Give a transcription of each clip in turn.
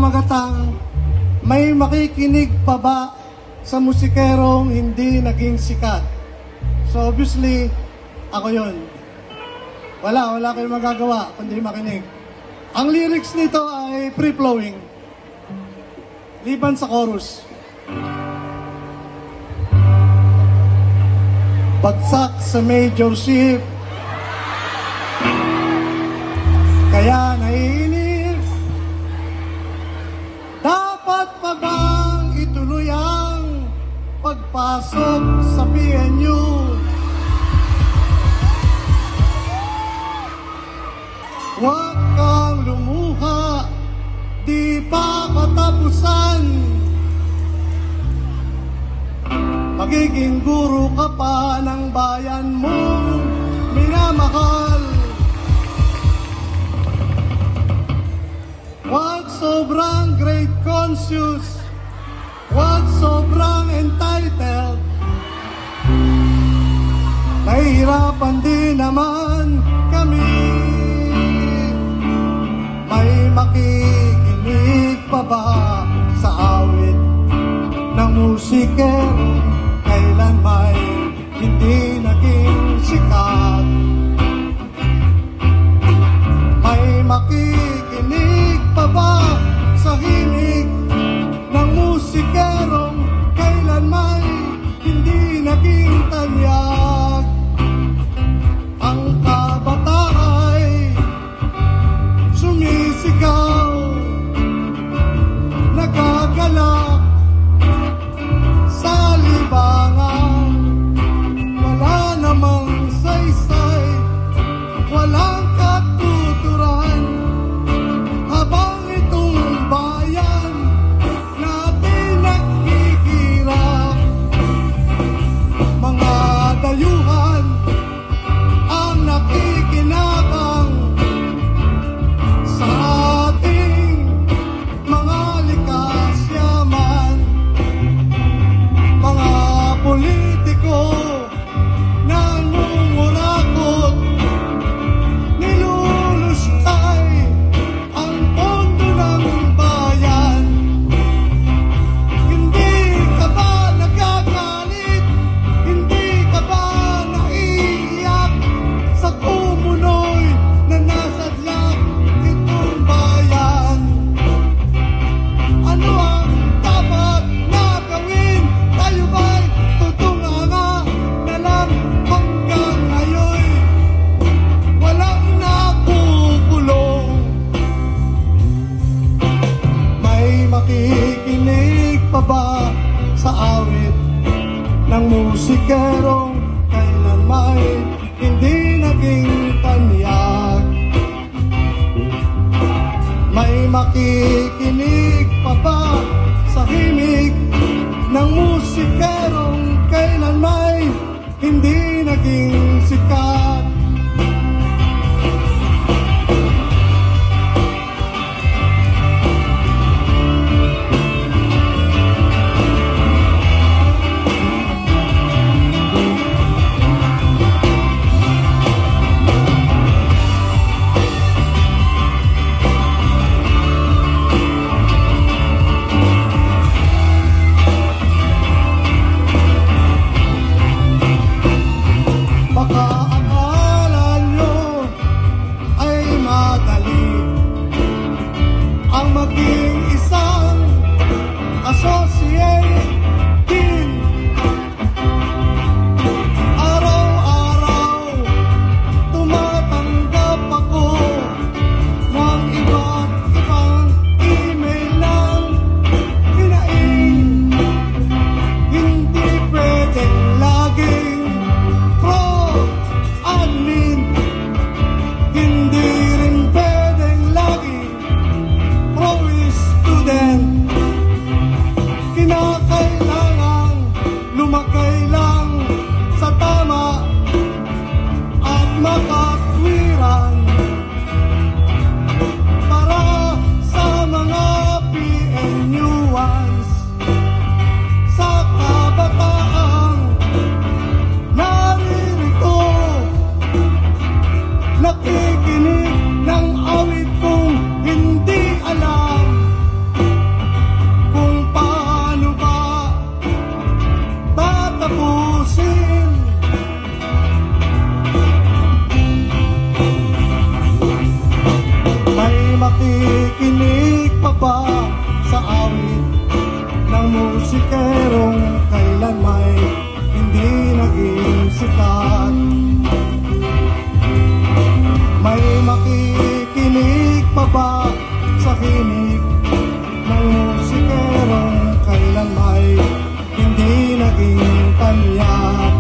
pinamagatang, may makikinig pa ba sa musikerong hindi naging sikat? So obviously, ako yon. Wala kayong magagawa kundi makinig. Ang lyrics nito ay free-flowing, liban sa chorus. Bagsak sa major shift, kaya naiinis. Dapat pa bang ituloy ang pagpasok sa PNU? Huwag kang lumuha, di pa katapusan. Magiging guro ka pa ng bayan mong minamahal. Huwag sobrang great conscious, huwag sobrang entitled. Nahihirapan din naman kami. May makikinig pa ba sa awit ng musikero? Kailan may hindi naging sikat? May makikinig pa ba sa himig ng musikerong kailan may hindi naging tanyag? Ang kabataan ay sumisigaw, nagagalak sa libangan. Wala namang saysay, walang katuturan, habang itong bayan natin naghihirap. Mga dayuhan ang nakikinabang sa ating mga likas yaman. Mga politiko nangungurakot, nilulustay ang pondo ng bayan. Hindi ka ba nagagalit? Hindi ka ba naiiyak sa tumunoy na nasadlak itong bayan? Ano ang dapat na gawin? Tayo ba'y tutunganga na lang hanggang ngayon? Walang nakukulong. May makikinig pa ba sa awit ng musikerong kailan may hindi naging tanyag? May makikinig pa ba sa himig ng musikerong kailan may hindi naging sikat? Baka awit ng musikerong kailan may hindi naging sikat. May makikinig pa ba sa himig ng musikerong kailan may hindi naging tanyag?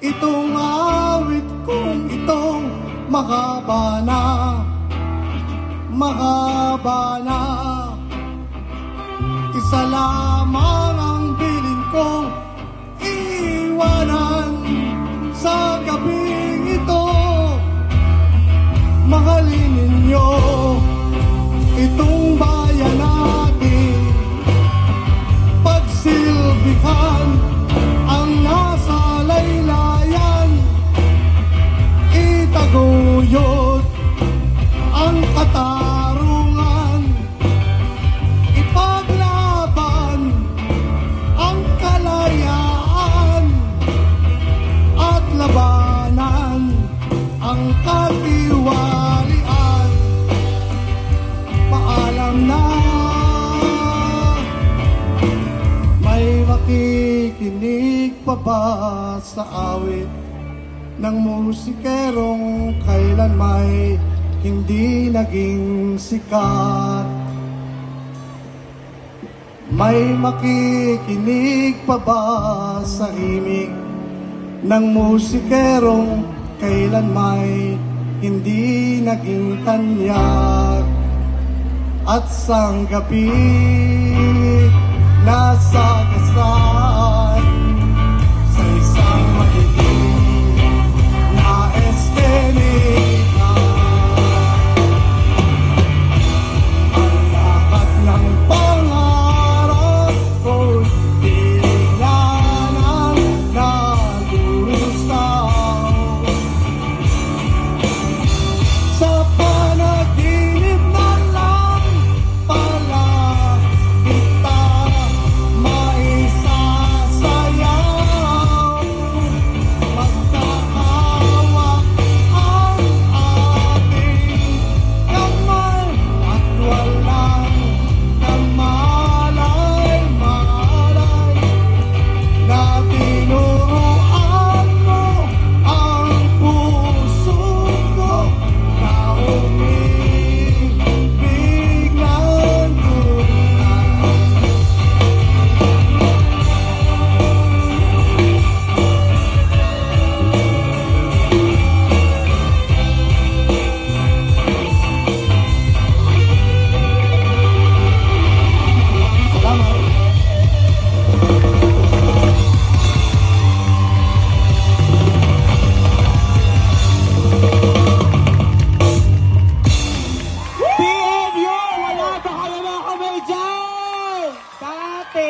Itong awit kong itong mahaba na, mahaba na. Isa lamang ang bilin kong iiwanan sa gabing ito. Mahalin ninyo itong bayan natin, pagsilbihan ang nasa laylayan, itaguyod ang katarungan, ipaglaban ang kalayaan, at labanan ang katiwalian. Paalam na, may makikinig pa ba sa awit ng musikerong kailan may hindi naging sikat? May makikinig pa ba sa himig ng musikerong kailan may hindi naging tanyag? At sang gabi nasa gasaan sa isang madilim na eskenita, ang lahat ng pangarap ko'y bigla nang nalusaw. Sa panaginip na lang pala kita maisasayaw. Magkahawak ang ating kamay at walang kamalay-malay na tinuruan mo ang puso ko na umibig ng tunay. PNU! Wala ba kayo mga kamay dyan? Dati,